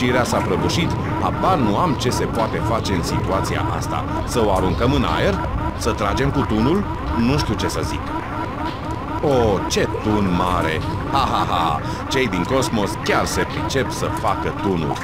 Ieșirea s-a prăbușit, habar nu am ce se poate face în situația asta. Să o aruncăm în aer? Să tragem cu tunul? Nu știu ce să zic. Oh, ce tun mare! Ha, ha, ha! Cei din cosmos chiar se pricep să facă tunuri.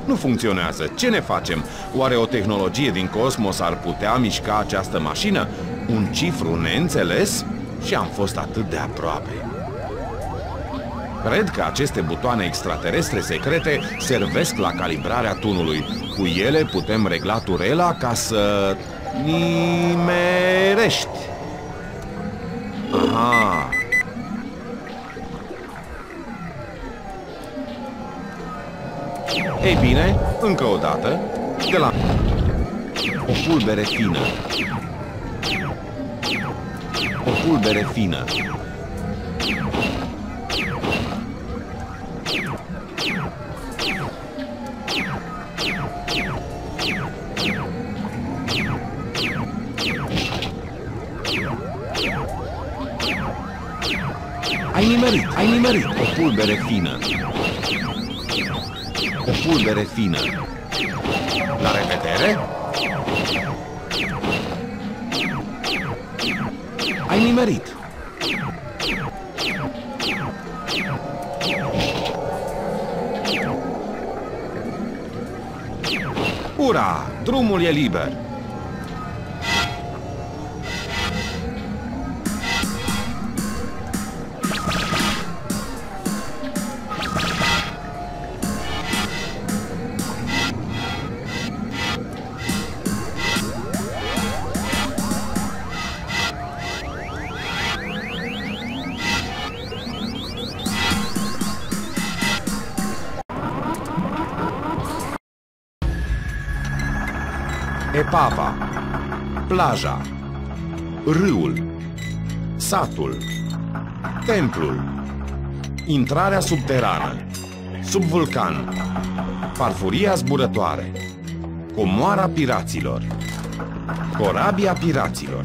Nu funcționează. Ce ne facem? Oare o tehnologie din cosmos ar putea mișca această mașină? Un cifru neînțeles? Și am fost atât de aproape. Cred că aceste butoane extraterestre secrete servesc la calibrarea tunului. Cu ele putem regla turela ca să nimerești. Aha! Ei bine, încă o dată, de la o pulbere fină. O pulbere fină. Ai nimerit o pulbere fină. O pulbere fină. La revedere! Ai nimerit! Ura! Drumul e liber! Epava, plaja, râul, satul, templul, intrarea subterană, sub vulcan, farfuria zburătoare, comoara piraților, corabia piraților.